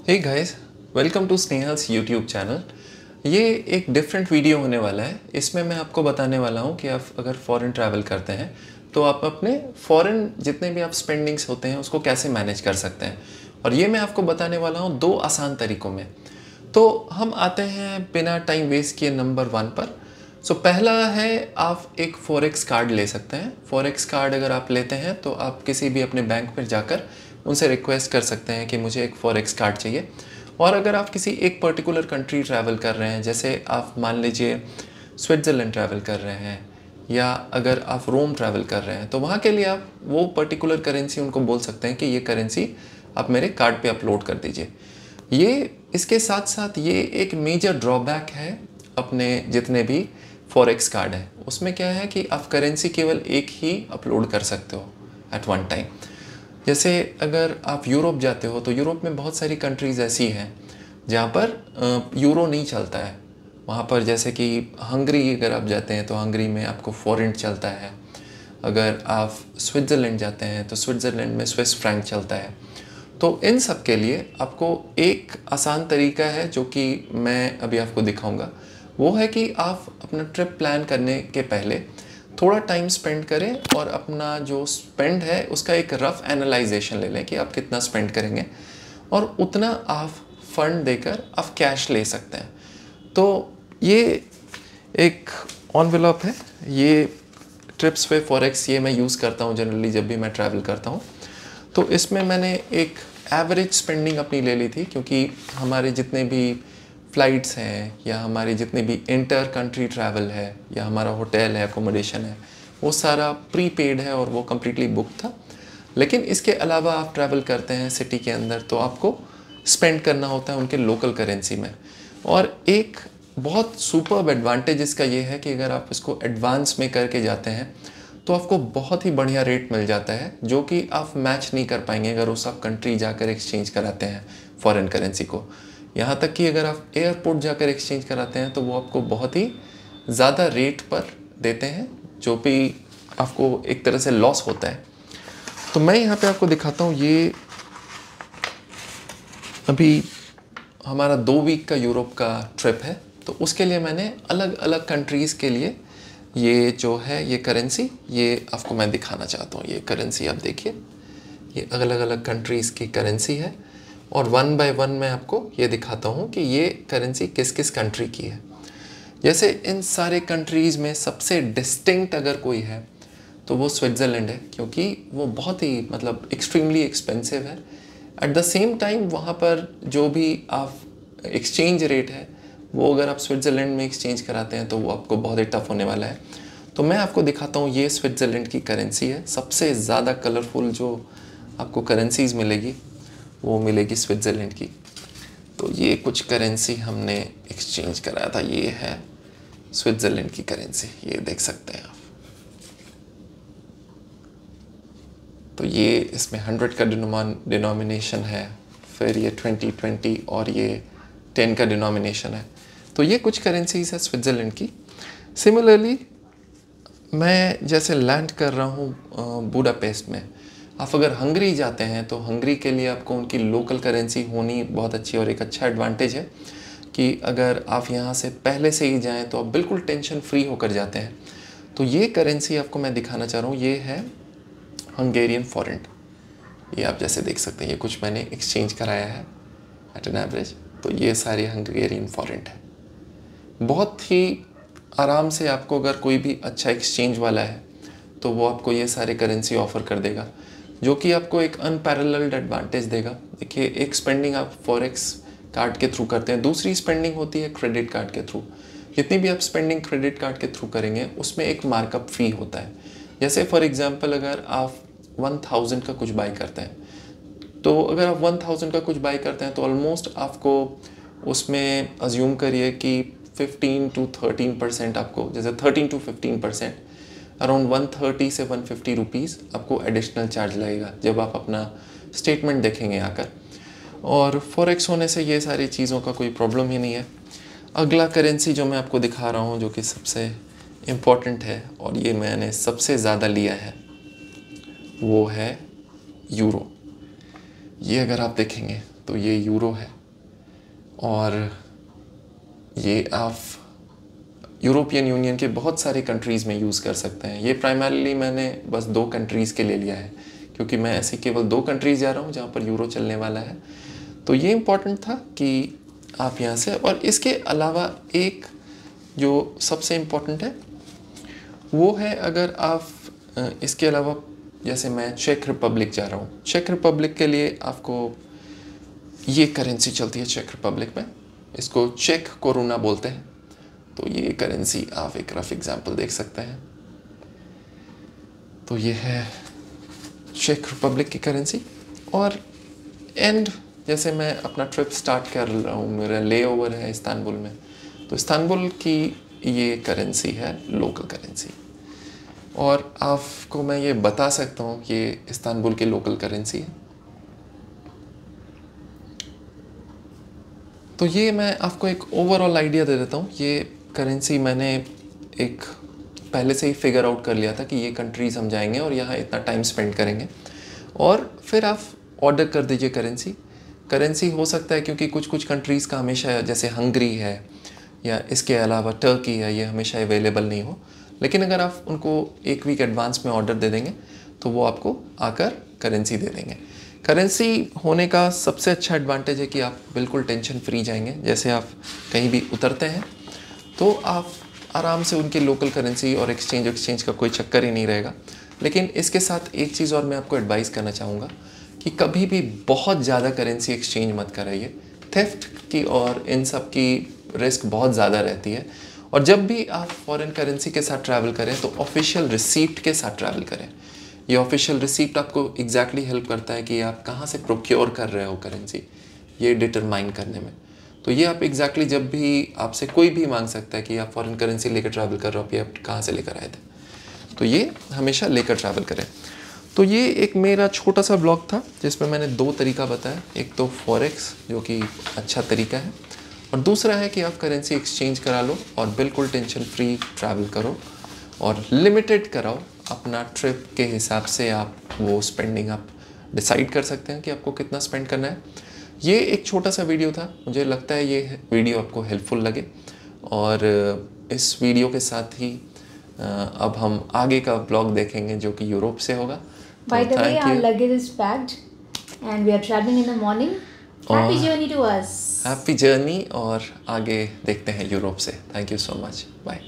Hey guys, welcome to Snehal's YouTube channel. ये एक different video होने वाला है। इसमें मैं आपको बताने वाला हूँ कि आप अगर फॉरेन ट्रैवल करते हैं तो आप अपने फॉरेन जितने भी आप स्पेंडिंग्स होते हैं उसको कैसे मैनेज कर सकते हैं। और ये मैं आपको बताने वाला हूँ दो आसान तरीक़ों में। तो हम आते हैं बिना टाइम वेस्ट किए नंबर 1 पर। पहला है, आप एक फॉरेक्स कार्ड ले सकते हैं। फॉरेक्स कार्ड अगर आप लेते हैं तो आप किसी भी अपने बैंक पर जाकर उनसे रिक्वेस्ट कर सकते हैं कि मुझे एक फॉरेक्स कार्ड चाहिए। और अगर आप किसी एक पर्टिकुलर कंट्री ट्रैवल कर रहे हैं, जैसे आप मान लीजिए स्विट्ज़रलैंड ट्रैवल कर रहे हैं या अगर आप रोम ट्रैवल कर रहे हैं, तो वहाँ के लिए आप वो पर्टिकुलर करेंसी उनको बोल सकते हैं कि ये करेंसी आप मेरे कार्ड पे अपलोड कर दीजिए। ये इसके साथ साथ ये एक मेजर ड्रॉबैक है अपने जितने भी फॉरेक्स कार्ड है, उसमें क्या है कि आप करेंसी केवल एक ही अपलोड कर सकते हो एट वन टाइम। जैसे अगर आप यूरोप जाते हो तो यूरोप में बहुत सारी कंट्रीज़ ऐसी हैं जहाँ पर यूरो नहीं चलता है। वहाँ पर जैसे कि हंगरी अगर आप जाते हैं तो हंगरी में आपको फॉरेंट चलता है। अगर आप स्विट्ज़रलैंड जाते हैं तो स्विट्ज़रलैंड में स्विस फ्रैंक चलता है। तो इन सब के लिए आपको एक आसान तरीका है जो कि मैं अभी आपको दिखाऊंगा। वो है कि आप अपना ट्रिप प्लान करने के पहले थोड़ा टाइम स्पेंड करें और अपना जो स्पेंड है उसका एक रफ़ एनालाइजेशन ले लें कि आप कितना स्पेंड करेंगे और उतना आप फंड देकर आप कैश ले सकते हैं। तो ये एक एनवेलप है, ये ट्रिप्स पे फॉरेक्स ये मैं यूज़ करता हूँ जनरली जब भी मैं ट्रैवल करता हूँ। तो इसमें मैंने एक एवरेज स्पेंडिंग अपनी ले ली थी, क्योंकि हमारे जितने भी फ़्लाइट्स हैं या हमारी जितनी भी इंटर कंट्री ट्रैवल है या हमारा होटल है, अकोमोडेशन है, वो सारा प्री पेड है और वो कम्प्लीटली बुक था। लेकिन इसके अलावा आप ट्रैवल करते हैं सिटी के अंदर तो आपको स्पेंड करना होता है उनके लोकल करेंसी में। और एक बहुत सुपर्ब एडवांटेज इसका ये है कि अगर आप इसको एडवांस में करके जाते हैं तो आपको बहुत ही बढ़िया रेट मिल जाता है, जो कि आप मैच नहीं कर पाएंगे अगर उस आप कंट्री जाकर एक्सचेंज कराते हैं फॉरेन करेंसी को। यहाँ तक कि अगर आप एयरपोर्ट जाकर एक्सचेंज कराते हैं तो वो आपको बहुत ही ज़्यादा रेट पर देते हैं, जो भी आपको एक तरह से लॉस होता है। तो मैं यहाँ पे आपको दिखाता हूँ, ये अभी हमारा 2 वीक का यूरोप का ट्रिप है। तो उसके लिए मैंने अलग अलग कंट्रीज़ के लिए ये जो है ये करेंसी ये आपको मैं दिखाना चाहता हूँ। ये करेंसी आप देखिए, ये अलग अलग कंट्रीज़ की करेंसी है और 1 बाय 1 मैं आपको ये दिखाता हूँ कि ये करेंसी किस किस कंट्री की है। जैसे इन सारे कंट्रीज़ में सबसे डिस्टिंक्ट अगर कोई है तो वो स्विट्ज़रलैंड है, क्योंकि वो बहुत ही मतलब एक्सट्रीमली एक्सपेंसिव है। एट द सेम टाइम वहाँ पर जो भी आप एक्सचेंज रेट है वो अगर आप स्विट्ज़रलैंड में एक्सचेंज कराते हैं तो वो आपको बहुत ही टफ होने वाला है। तो मैं आपको दिखाता हूँ, ये स्विट्ज़रलैंड की करेंसी है। सबसे ज़्यादा कलरफुल जो आपको करेंसीज़ मिलेगी वो मिलेगी स्विट्ज़रलैंड की। तो ये कुछ करेंसी हमने एक्सचेंज कराया था, ये है स्विट्ज़रलैंड की करेंसी, ये देख सकते हैं आप। तो ये इसमें 100 का डिनोमिनेशन है, फिर ये 20 और ये 10 का डिनोमिनेशन है। तो ये कुछ करेंसीज है स्विट्ज़रलैंड की। सिमिलरली मैं जैसे लैंड कर रहा हूँ बुडापेस्ट में, आप अगर हंगरी जाते हैं तो हंगरी के लिए आपको उनकी लोकल करेंसी होनी बहुत अच्छी, और एक अच्छा एडवांटेज है कि अगर आप यहाँ से पहले से ही जाएं तो आप बिल्कुल टेंशन फ्री होकर जाते हैं। तो ये करेंसी आपको मैं दिखाना चाह रहा हूँ, ये है हंगेरियन फॉरेंट। ये आप जैसे देख सकते हैं, ये कुछ मैंने एक्सचेंज कराया है एट एन एवरेज। तो ये सारे हंगेरियन फॉरेंट है। बहुत ही आराम से आपको अगर कोई भी अच्छा एक्सचेंज वाला है तो वो आपको ये सारे करेंसी ऑफ़र कर देगा, जो कि आपको एक अनपैरेलल्ड एडवांटेज देगा। देखिए, एक स्पेंडिंग आप फॉरेक्स कार्ड के थ्रू करते हैं, दूसरी स्पेंडिंग होती है क्रेडिट कार्ड के थ्रू। जितनी भी आप स्पेंडिंग क्रेडिट कार्ड के थ्रू करेंगे उसमें एक मार्कअप फ़ी होता है। जैसे फॉर एग्जांपल अगर आप 1000 का कुछ बाई करते हैं, तो अगर आप 1000 का कुछ बाई करते हैं तो ऑलमोस्ट आपको उसमें अज्यूम करिए कि 15 to 13% आपको, जैसे 13 to 15%, अराउंड 130 से 150 रुपीज़ आपको एडिशनल चार्ज लगेगा जब आप अपना स्टेटमेंट देखेंगे आकर। और फॉरेक्स होने से ये सारी चीज़ों का कोई प्रॉब्लम ही नहीं है। अगला करेंसी जो मैं आपको दिखा रहा हूँ, जो कि सबसे इम्पॉर्टेंट है और ये मैंने सबसे ज़्यादा लिया है, वो है यूरो। ये अगर आप देखेंगे तो ये यूरो है। और ये आप यूरोपियन यूनियन के बहुत सारे कंट्रीज़ में यूज़ कर सकते हैं। ये प्राइमरीली मैंने बस 2 कंट्रीज़ के लिए लिया है, क्योंकि मैं ऐसे केवल 2 कंट्रीज़ जा रहा हूँ जहाँ पर यूरो चलने वाला है। तो ये इम्पॉर्टेंट था कि आप यहाँ से, और इसके अलावा एक जो सबसे इम्पॉर्टेंट है वो है, अगर आप इसके अलावा, जैसे मैं चेक रिपब्लिक जा रहा हूँ, चेक रिपब्लिक के लिए आपको ये करेंसी चलती है चेक रिपब्लिक में, इसको चेक कोरोना बोलते हैं। तो ये करेंसी आप एक रफ एग्जांपल देख सकते हैं। तो ये है चेक रिपब्लिक की करेंसी। और एंड जैसे मैं अपना ट्रिप स्टार्ट कर रहा हूँ, मेरा ले ओवर है इस्तांबुल में, तो इस्तांबुल की ये करेंसी है लोकल करेंसी। और आपको मैं ये बता सकता हूँ कि ये इस्तांबुल की लोकल करेंसी है। तो ये मैं आपको एक ओवरऑल आइडिया दे देता हूँ। ये करेंसी मैंने एक पहले से ही फिगर आउट कर लिया था कि ये कंट्रीज़ हम जाएंगे और यहाँ इतना टाइम स्पेंड करेंगे, और फिर आप ऑर्डर कर दीजिए करेंसी हो सकता है, क्योंकि कुछ कंट्रीज़ का हमेशा, जैसे हंगरी है या इसके अलावा टर्की है, ये हमेशा अवेलेबल नहीं हो। लेकिन अगर आप उनको 1 वीक एडवांस में ऑर्डर दे देंगे तो वो आपको आकर करेंसी दे देंगे। करेंसी होने का सबसे अच्छा एडवांटेज है कि आप बिल्कुल टेंशन फ्री जाएंगे। जैसे आप कहीं भी उतरते हैं तो आप आराम से उनकी लोकल करेंसी और एक्सचेंज का कोई चक्कर ही नहीं रहेगा। लेकिन इसके साथ एक चीज़ और मैं आपको एडवाइस करना चाहूँगा कि कभी भी बहुत ज़्यादा करेंसी एक्सचेंज मत कराइए। थेफ्ट की और इन सब की रिस्क बहुत ज़्यादा रहती है। और जब भी आप फॉरेन करेंसी के साथ ट्रैवल करें तो ऑफिशियल रिसीप्ट के साथ ट्रैवल करें। ये ऑफिशियल रिसीप्ट आपको एग्जैक्टली हेल्प करता है कि आप कहाँ से प्रोक्योर कर रहे हो करेंसी, ये डिटरमाइन करने में। तो ये आप एग्जैक्टली जब भी आपसे कोई भी मांग सकता है कि आप फॉरेन करेंसी लेकर ट्रैवल कर रहे हो, आप कहाँ से लेकर आए थे, तो ये हमेशा लेकर ट्रैवल करें। तो ये एक मेरा छोटा सा ब्लॉग था जिसमें मैंने 2 तरीका बताया। एक तो फॉरेक्स जो कि अच्छा तरीका है, और दूसरा है कि आप करेंसी एक्सचेंज करा लो और बिल्कुल टेंशन फ्री ट्रैवल करो और लिमिटेड कराओ अपना ट्रिप के हिसाब से। आप वो स्पेंडिंग आप डिसाइड कर सकते हैं कि आपको कितना स्पेंड करना है। ये एक छोटा सा वीडियो था, मुझे लगता है ये वीडियो आपको हेल्पफुल लगे। और इस वीडियो के साथ ही अब हम आगे का ब्लॉग देखेंगे जो कि यूरोप से होगा। By the way, our luggage is packed and we are traveling in the morning. Happy journey to us. Happy journey, और आगे देखते हैं यूरोप से। Thank you so much, bye.